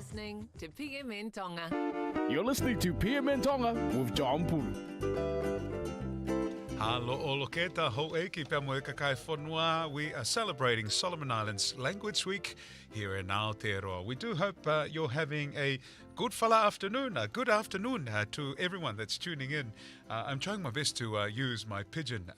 listening to PM in Tonga. You're listening to PM and Tonga with John Pulu. Halo o loketa ho eki pia mo eka kai whanua. We are celebrating Solomon Islands Language Week here in Aotearoa. We do hope you're having a good good afternoon to everyone that's tuning in. I'm trying my best to use my pidgin,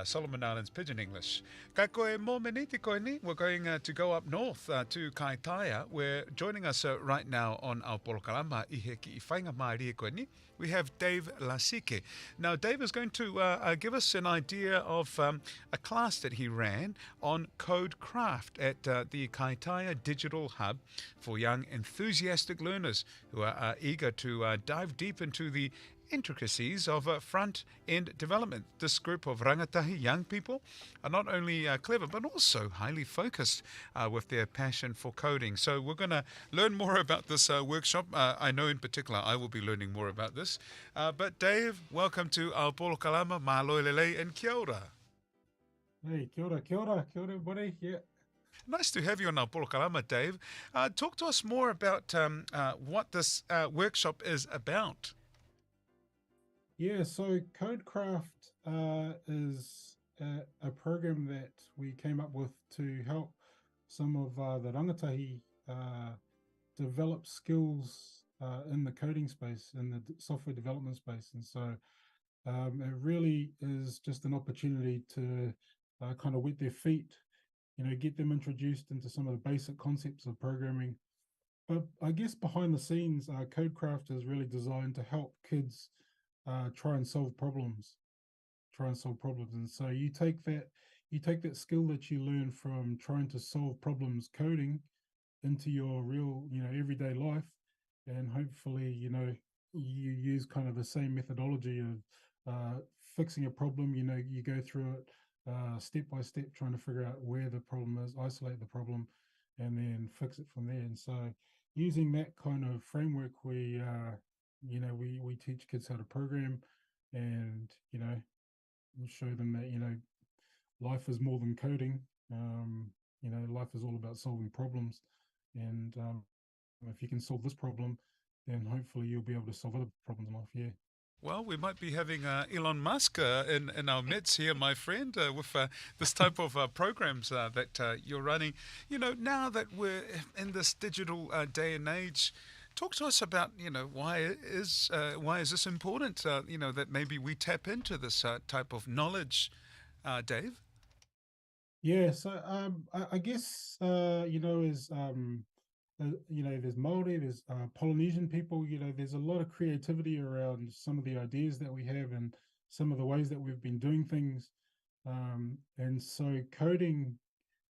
Solomon Islands Pidgin English. Ka koe mō meniti koe ni. We're going to go up north to Kaitaia. We're joining us right now on our polokalama ihe ki I whainga mai koe ni. We have Dave Lasike. Now, Dave is going to give us an idea of a class that he ran on code craft at the Kaitaia Digital Hub for young enthusiastic learners who are eager to dive deep into the intricacies of front-end development. This group of rangatahi young people are not only clever but also highly focused with their passion for coding. So we're going to learn more about this workshop. I know in particular I will be learning more about this. But Dave, welcome to our polokalama, mahalo lele and kia ora. Hey, kia ora everybody. Yeah. Nice to have you on our polokalama, Dave. Talk to us more about what this workshop is about. Yeah, so Codecraft is a program that we came up with to help some of the rangatahi develop skills in the coding space, in the software development space. And so it really is just an opportunity to kind of wet their feet, get them introduced into some of the basic concepts of programming. But I guess behind the scenes, Codecraft is really designed to help kids try and solve problems. And so you take that skill that you learn from trying to solve problems coding into your real, everyday life, and hopefully, you use kind of the same methodology of fixing a problem. You go through it step by step, trying to figure out where the problem is, isolate the problem, and then fix it from there. And so using that kind of framework, we teach kids how to program, and show them that life is more than coding. Life is all about solving problems, and if you can solve this problem, then hopefully you'll be able to solve other problems in life. Yeah. Well, we might be having Elon Musk in our midst here, my friend, with this type of programs that you're running. Now that we're in this digital day and age, talk to us about, why is this important, that maybe we tap into this type of knowledge, Dave? Yeah, so I guess there's Maori, there's Polynesian people. There's a lot of creativity around some of the ideas that we have and some of the ways that we've been doing things, and so coding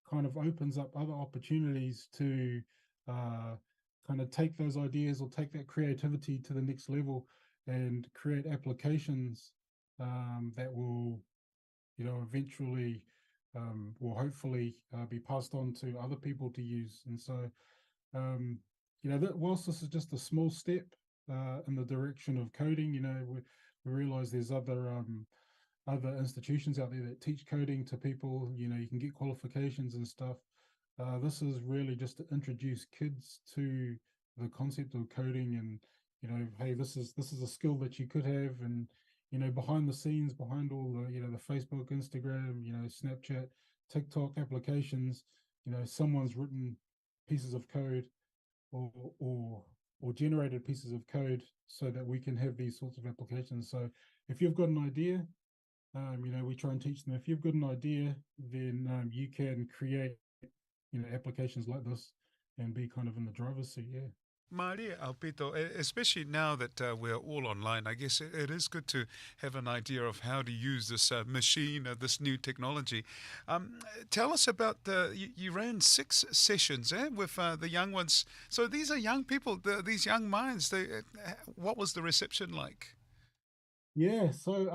kind of opens up other opportunities to kind of take those ideas or take that creativity to the next level and create applications that will, eventually will hopefully be passed on to other people to use. And so, that whilst this is just a small step in the direction of coding, we realize there's other institutions out there that teach coding to people. You can get qualifications and stuff. This is really just to introduce kids to the concept of coding, and hey, this is a skill that you could have. And behind the scenes, behind all the the Facebook, Instagram, Snapchat, TikTok applications, someone's written pieces of code or generated pieces of code so that we can have these sorts of applications. So if you've got an idea, we try and teach them. If you've got an idea, then you can create applications like this and be kind of in the driver's seat. Yeah. Maria Alpito, especially now that we're all online, I guess it is good to have an idea of how to use this machine, this new technology. Tell us about you ran 6 sessions with the young ones. So these are young people, these young minds. What was the reception like? Yeah. So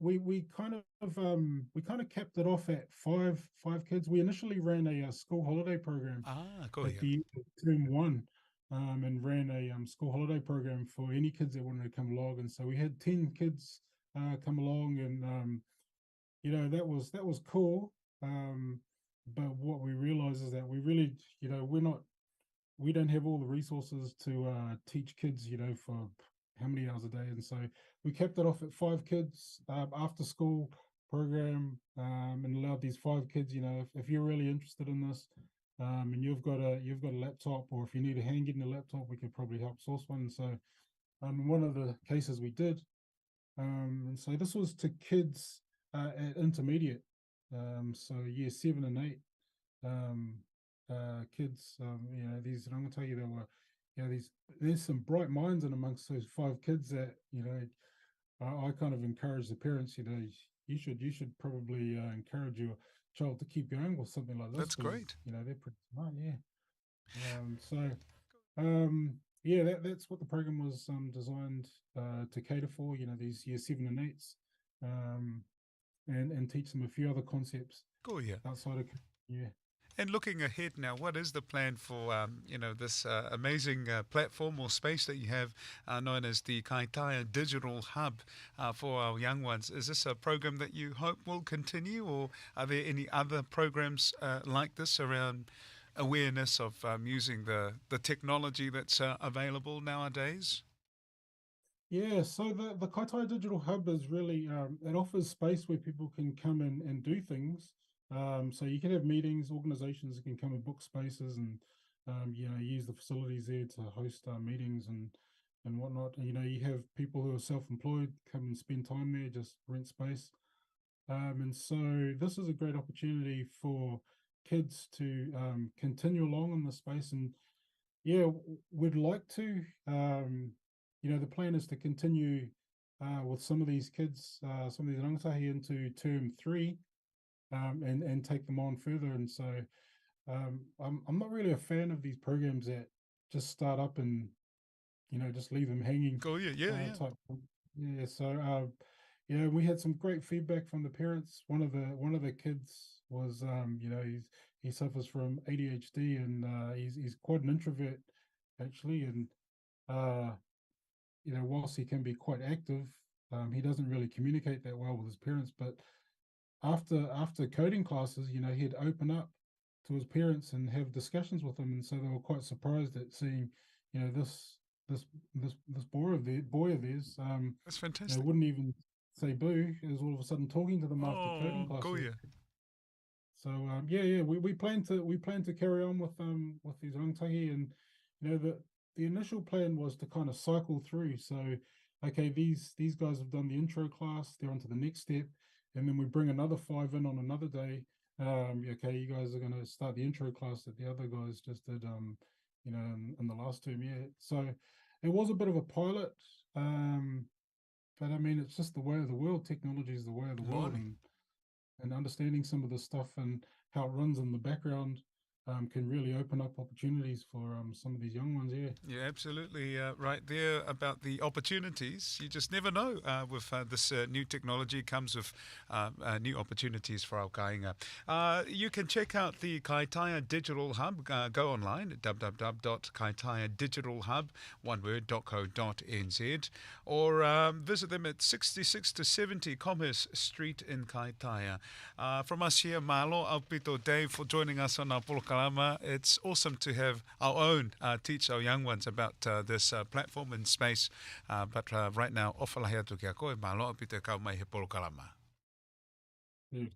we kind of capped it off at five kids. We initially ran a school holiday program Cool. at the term 1. And ran a school holiday program for any kids that wanted to come along. And so we had 10 kids come along, and that was cool. But what we realized is that we really, we're not we don't have all the resources to teach kids, for how many hours a day, and so we kept it off at 5 kids after school program, and allowed these 5 kids, if you're really interested in this, and you've got a laptop, or if you need a hand getting a laptop, we could probably help source one. And so, one of the cases we did, and so this was to kids at intermediate, so year 7 and 8, um, kids. These, and I'm gonna tell you, there were, there's some bright minds in amongst those 5 kids that, I kind of encourage the parents, you should probably encourage your child to keep going with something like this. That's great. They're pretty smart, yeah. So that's what the program was designed to cater for. These year 7 and 8s, and teach them a few other concepts Cool, yeah. outside of, yeah. And looking ahead now, what is the plan for this amazing platform or space that you have known as the Kaitaia Digital Hub for our young ones? Is this a program that you hope will continue, or are there any other programs like this around awareness of using the technology that's available nowadays? Yeah, so the Kaitaia Digital Hub is really, it offers space where people can come in and do things. So you can have meetings, organizations that can come and book spaces, and use the facilities there to host meetings and whatnot. And, you have people who are self-employed come and spend time there, just rent space. And so this is a great opportunity for kids to continue along in the space. And yeah, we'd like to. The plan is to continue with some of these kids, some of these rangatahi into term 3, and take them on further. And so I'm not really a fan of these programs that just start up and just leave them hanging. Cool, yeah. Type. Yeah. So we had some great feedback from the parents. One of the kids was he suffers from ADHD, and he's quite an introvert actually, and whilst he can be quite active, he doesn't really communicate that well with his parents. But after coding classes, he'd open up to his parents and have discussions with them, and so they were quite surprised at seeing, this boy of theirs. That's fantastic. Wouldn't even say boo. Is all of a sudden talking to them after coding classes. Cool, yeah. So we plan to carry on with these rangatahi, and the initial plan was to kind of cycle through. So okay, these guys have done the intro class, they're on to the next step, and then we bring another 5 in on another day. Okay, you guys are going to start the intro class that the other guys just did, in the last term. Yeah, so it was a bit of a pilot, but I mean, it's just the way of the world. Technology is the way of the world, and understanding some of the stuff and how it runs in the background can really open up opportunities for some of these young ones. Yeah, absolutely right there about the opportunities. You just never know. With this new technology comes with new opportunities for our kāinga. You can check out the Kaitaia Digital Hub. Go online at www.kaitaiadigitalhub.co.nz, or visit them at 66 to 70 Commerce Street in Kaitaia. From us here, Malo, Aupito Dave, for joining us on our Polokalama. It's awesome to have our own teach our young ones about this platform and space. But right now, ofalahi atu ki a koe, Malo, Aupito kau mai he Polokalama. Yeah.